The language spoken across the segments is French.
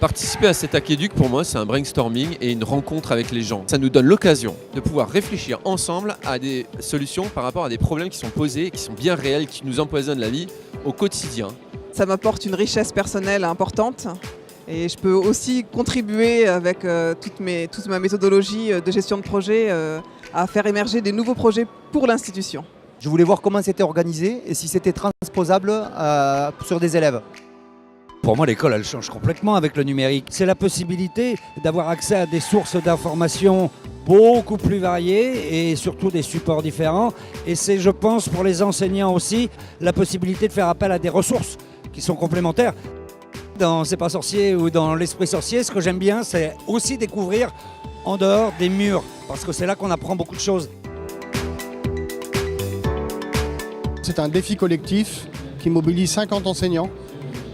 Participer à cet aqueduc, pour moi, c'est un brainstorming et une rencontre avec les gens. Ça nous donne l'occasion de pouvoir réfléchir ensemble à des solutions par rapport à des problèmes qui sont posés, qui sont bien réels, qui nous empoisonnent la vie au quotidien. Ça m'apporte une richesse personnelle importante et je peux aussi contribuer avec toute ma méthodologie de gestion de projet à faire émerger des nouveaux projets pour l'institution. Je voulais voir comment c'était organisé et si c'était transposable sur des élèves. Pour moi, l'école, elle change complètement avec le numérique. C'est la possibilité d'avoir accès à des sources d'informations beaucoup plus variées et surtout des supports différents. Et c'est, je pense, pour les enseignants aussi, la possibilité de faire appel à des ressources qui sont complémentaires. Dans C'est pas sorcier ou dans l'esprit sorcier, ce que j'aime bien, c'est aussi découvrir en dehors des murs, parce que c'est là qu'on apprend beaucoup de choses. C'est un défi collectif qui mobilise 50 enseignants.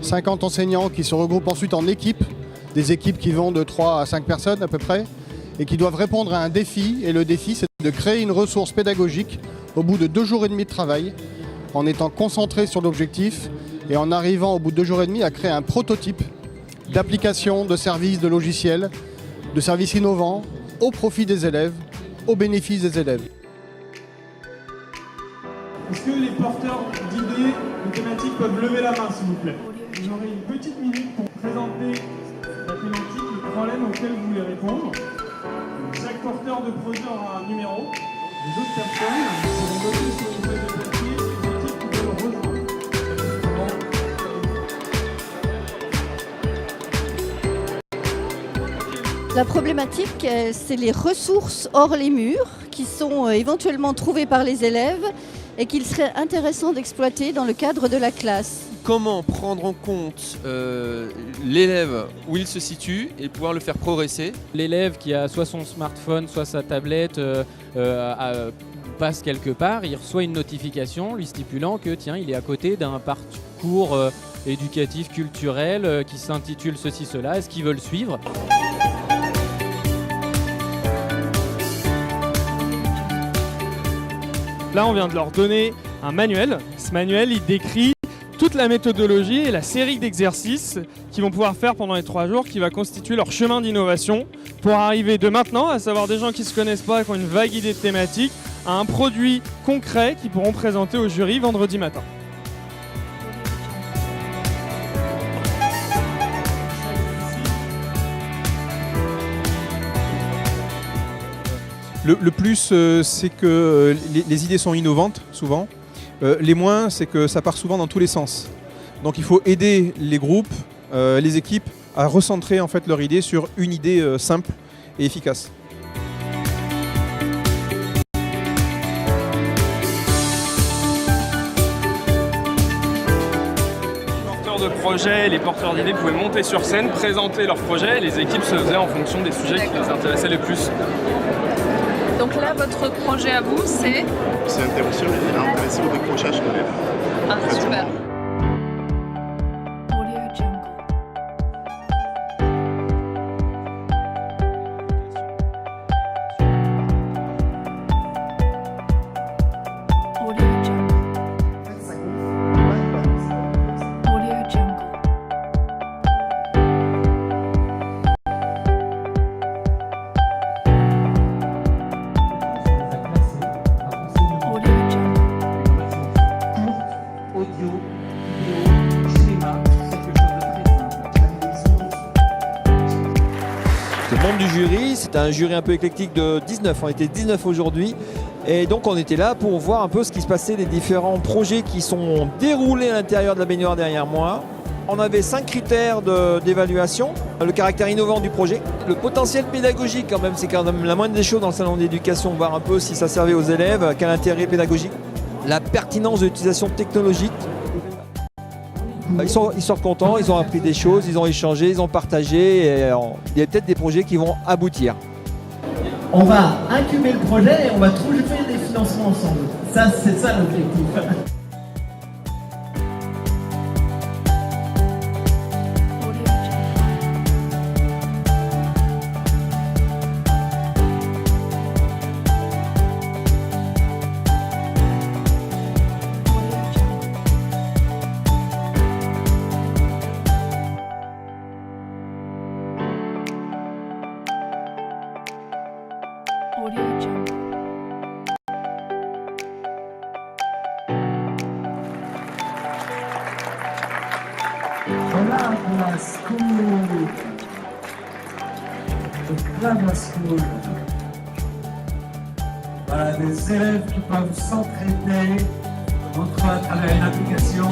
50 enseignants qui se regroupent ensuite en équipes, des équipes qui vont de 3 à 5 personnes à peu près, et qui doivent répondre à un défi. Et le défi, c'est de créer une ressource pédagogique au bout de 2 jours et demi de travail, en étant concentré sur l'objectif et en arrivant au bout de 2 jours et demi à créer un prototype d'application, de services, de logiciels, de services innovants au profit des élèves, au bénéfice des élèves. Est-ce que les porteurs d'idées ou thématiques peuvent lever la main, s'il vous plaît? Vous aurez une petite minute pour présenter la thématique, le problème auquel vous voulez répondre. Chaque porteur de projet aura un numéro. Les autres personnes pourront noter sur une feuille de papier les équipes qui veulent rejoindre. La problématique, c'est les ressources hors les murs qui sont éventuellement trouvées par les élèves et qu'il serait intéressant d'exploiter dans le cadre de la classe. Comment prendre en compte l'élève où il se situe et pouvoir le faire progresser. L'élève qui a soit son smartphone, soit sa tablette passe quelque part, il reçoit une notification lui stipulant que tiens, il est à côté d'un parcours éducatif, culturel qui s'intitule ceci, cela, est-ce qu'il veut le suivre ? Là, on vient de leur donner un manuel. Ce manuel, il décrit toute la méthodologie et la série d'exercices qu'ils vont pouvoir faire pendant les 3 jours, qui va constituer leur chemin d'innovation pour arriver de maintenant, à savoir des gens qui ne se connaissent pas, qui ont une vague idée de thématique, à un produit concret qu'ils pourront présenter au jury vendredi matin. Le plus, c'est que les idées sont innovantes, souvent. Les moins, c'est que ça part souvent dans tous les sens. Donc il faut aider les groupes, les équipes, à recentrer en fait leur idée sur une idée simple et efficace. Les porteurs de projets, les porteurs d'idées pouvaient monter sur scène, présenter leurs projets, et les équipes se faisaient en fonction des sujets qui les intéressaient le plus. Donc là, votre projet à vous, c'est intervention intéressée au décrochage de l'élève. Ah, super. Membre du jury, c'est un jury un peu éclectique de 19, on était 19 aujourd'hui et donc on était là pour voir un peu ce qui se passait, les différents projets qui sont déroulés à l'intérieur de la baignoire derrière moi. On avait 5 critères d'évaluation, le caractère innovant du projet, le potentiel pédagogique quand même, c'est quand même la moindre des choses dans le salon d'éducation, voir un peu si ça servait aux élèves, quel intérêt pédagogique, la pertinence de l'utilisation technologique. Ils sortent contents, ils ont appris des choses, ils ont échangé, ils ont partagé. Et il y a peut-être des projets qui vont aboutir. On va incuber le projet et on va trouver des financements ensemble. Ça, c'est ça l'objectif. Blabla School. Le Blabla School. Voilà, des élèves qui peuvent s'entraider entre eux à travers une application